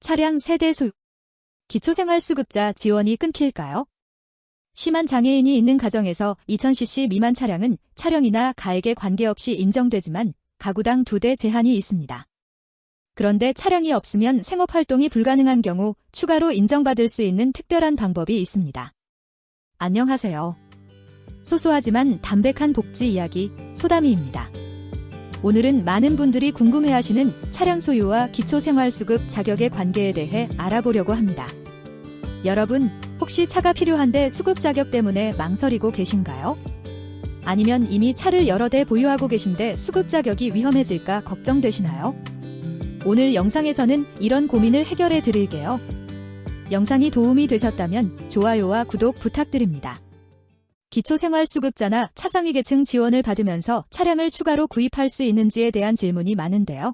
차량 세대 소유. 기초생활수급자 지원이 끊길까요? 심한 장애인이 있는 가정에서 2000cc 미만 차량은 차량이나 가액에 관계없이 인정되지만 가구당 2대 제한이 있습니다. 그런데 차량이 없으면 생업활동이 불가능한 경우 추가로 인정받을 수 있는 특별한 방법이 있습니다. 안녕하세요. 소소하지만 담백한 복지 이야기 소담이입니다. 오늘은 많은 분들이 궁금해하시는 차량 소유와 기초생활수급 자격의 관계에 대해 알아보려고 합니다. 여러분, 혹시 차가 필요한데 수급 자격 때문에 망설이고 계신가요? 아니면 이미 차를 여러 대 보유하고 계신데 수급 자격이 위험해질까 걱정되시나요? 오늘 영상에서는 이런 고민을 해결해 드릴게요. 영상이 도움이 되셨다면 좋아요와 구독 부탁드립니다. 기초생활수급자나 차상위계층 지원을 받으면서 차량을 추가로 구입할 수 있는지에 대한 질문이 많은데요.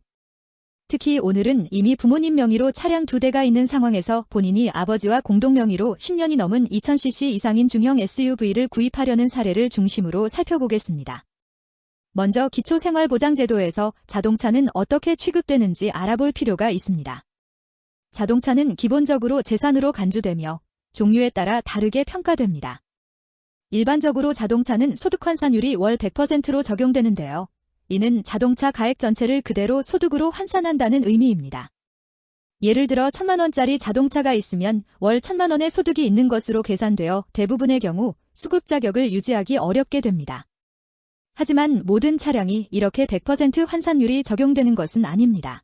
특히 오늘은 이미 부모님 명의로 차량 2대가 있는 상황에서 본인이 아버지와 공동 명의로 10년이 넘은 2000cc 이상인 중형 SUV를 구입하려는 사례를 중심으로 살펴보겠습니다. 먼저 기초생활보장제도에서 자동차는 어떻게 취급되는지 알아볼 필요가 있습니다. 자동차는 기본적으로 재산으로 간주되며 종류에 따라 다르게 평가됩니다. 일반적으로 자동차는 소득환산율이 월 100%로 적용되는데요. 이는 자동차 가액 전체를 그대로 소득으로 환산한다는 의미입니다. 예를 들어 1000만원짜리 자동차가 있으면 월 1000만원의 소득이 있는 것으로 계산되어 대부분의 경우 수급 자격을 유지하기 어렵게 됩니다. 하지만 모든 차량이 이렇게 100% 환산율이 적용되는 것은 아닙니다.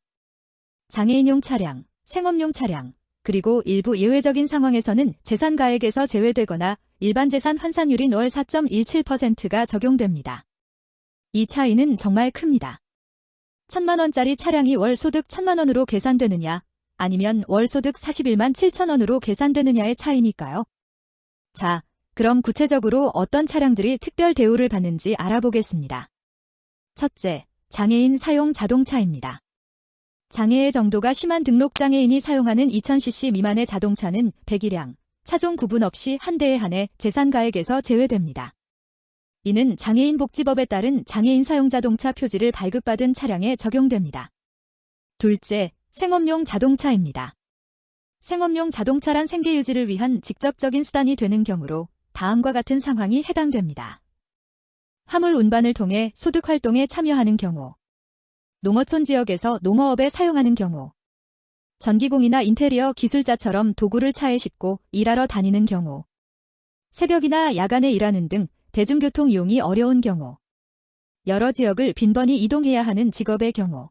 장애인용 차량, 생업용 차량, 그리고 일부 예외적인 상황에서는 재산 가액에서 제외되거나 일반 재산 환산율인 월 4.17%가 적용됩니다. 이 차이는 정말 큽니다. 1000만원짜리 차량이 월 소득 1000만원으로 계산되느냐, 아니면 월 소득 41만 7천원으로 계산되느냐의 차이니까요. 자, 그럼 구체적으로 어떤 차량들이 특별 대우를 받는지 알아보겠습니다. 첫째, 장애인 사용 자동차입니다. 장애의 정도가 심한 등록장애인이 사용하는 2000cc 미만의 자동차는 100일량, 차종 구분 없이 한 대에 한해 재산가액에서 제외됩니다. 이는 장애인복지법에 따른 장애인 사용자동차 표지를 발급받은 차량에 적용됩니다. 둘째, 생업용 자동차입니다. 생업용 자동차란 생계유지를 위한 직접적인 수단이 되는 경우로 다음과 같은 상황이 해당됩니다. 화물 운반을 통해 소득활동에 참여하는 경우, 농어촌 지역에서 농어업에 사용하는 경우, 전기공이나 인테리어 기술자처럼 도구를 차에 싣고 일하러 다니는 경우, 새벽이나 야간에 일하는 등 대중교통 이용이 어려운 경우, 여러 지역을 빈번히 이동해야 하는 직업의 경우,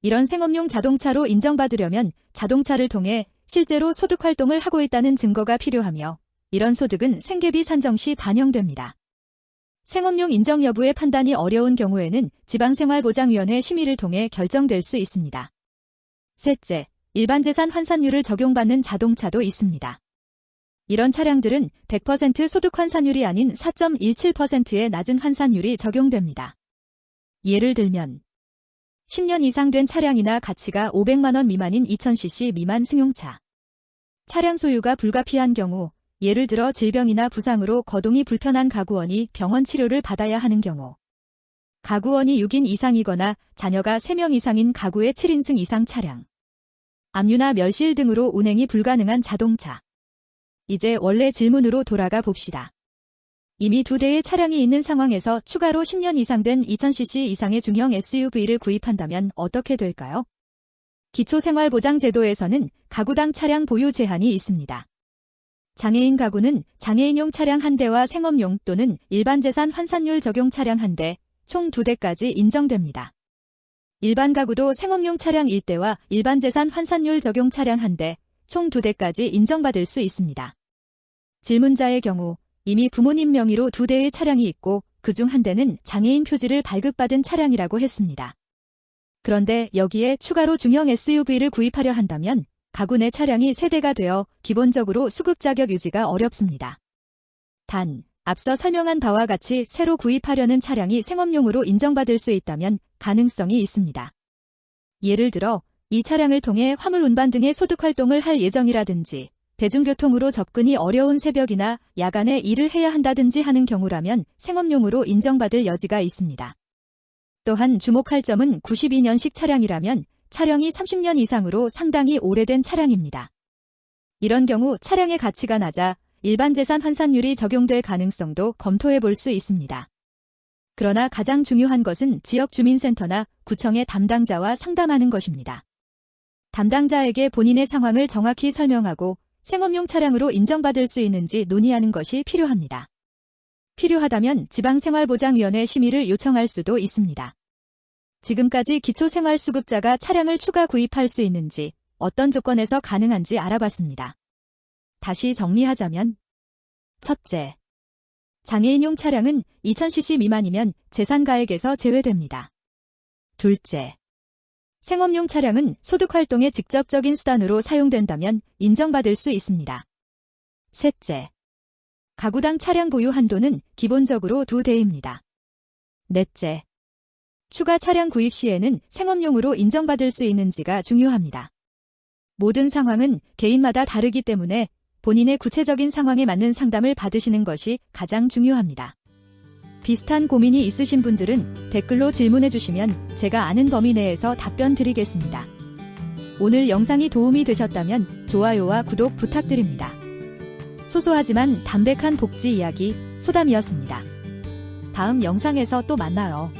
이런 생업용 자동차로 인정받으려면 자동차를 통해 실제로 소득활동을 하고 있다는 증거가 필요하며 이런 소득은 생계비 산정 시 반영됩니다. 생업용 인정 여부의 판단이 어려운 경우에는 지방생활보장위원회 심의를 통해 결정될 수 있습니다. 셋째, 일반재산 환산율을 적용받는 자동차도 있습니다. 이런 차량들은 100% 소득 환산율이 아닌 4.17%의 낮은 환산율이 적용됩니다. 예를 들면 10년 이상 된 차량이나 가치가 500만원 미만인 2000cc 미만 승용차. 차량 소유가 불가피한 경우, 예를 들어 질병이나 부상으로 거동이 불편한 가구원이 병원 치료를 받아야 하는 경우, 가구원이 6인 이상이거나 자녀가 3명 이상인 가구의 7인승 이상 차량, 압류나 멸실 등으로 운행이 불가능한 자동차. 이제 원래 질문으로 돌아가 봅시다. 이미 2대의 차량이 있는 상황에서 추가로 10년 이상 된 2000cc 이상의 중형 SUV를 구입한다면 어떻게 될까요? 기초생활보장제도에서는 가구당 차량 보유 제한이 있습니다. 장애인 가구는 장애인용 차량 1대와 생업용 또는 일반재산 환산율 적용 차량 1대, 총 2대까지 인정됩니다. 일반 가구도 생업용 차량 1대와 일반재산 환산율 적용 차량 1대, 총 2대까지 인정받을 수 있습니다. 질문자의 경우 이미 부모님 명의로 2대의 차량이 있고 그중 1대는 장애인 표지를 발급받은 차량이라고 했습니다. 그런데 여기에 추가로 중형 SUV를 구입하려 한다면 가구 내 차량이 세대가 되어 기본적으로 수급 자격 유지가 어렵습니다. 단, 앞서 설명한 바와 같이 새로 구입하려는 차량이 생업용으로 인정받을 수 있다면 가능성이 있습니다. 예를 들어 이 차량을 통해 화물 운반 등의 소득 활동을 할 예정이라든지 대중교통으로 접근이 어려운 새벽이나 야간에 일을 해야 한다든지 하는 경우라면 생업용으로 인정받을 여지가 있습니다. 또한 주목할 점은 92년식 차량이라면 차량이 30년 이상으로 상당히 오래된 차량입니다. 이런 경우 차량의 가치가 낮아 일반 재산 환산율이 적용될 가능성도 검토해 볼 수 있습니다. 그러나 가장 중요한 것은 지역 주민센터나 구청의 담당자와 상담하는 것입니다. 담당자에게 본인의 상황을 정확히 설명하고 생업용 차량으로 인정받을 수 있는지 논의하는 것이 필요합니다. 필요하다면 지방생활보장위원회 심의를 요청할 수도 있습니다. 지금까지 기초생활수급자가 차량을 추가 구입할 수 있는지, 어떤 조건에서 가능한지 알아봤습니다. 다시 정리하자면, 첫째, 장애인용 차량은 2000cc 미만이면 재산가액에서 제외됩니다. 둘째, 생업용 차량은 소득활동의 직접적인 수단으로 사용된다면 인정받을 수 있습니다. 셋째, 가구당 차량 보유 한도는 기본적으로 2대입니다. 넷째, 추가 차량 구입 시에는 생업용으로 인정받을 수 있는지가 중요합니다. 모든 상황은 개인마다 다르기 때문에 본인의 구체적인 상황에 맞는 상담을 받으시는 것이 가장 중요합니다. 비슷한 고민이 있으신 분들은 댓글로 질문해 주시면 제가 아는 범위 내에서 답변 드리겠습니다. 오늘 영상이 도움이 되셨다면 좋아요와 구독 부탁드립니다. 소소하지만 담백한 복지 이야기 소담이었습니다. 다음 영상에서 또 만나요.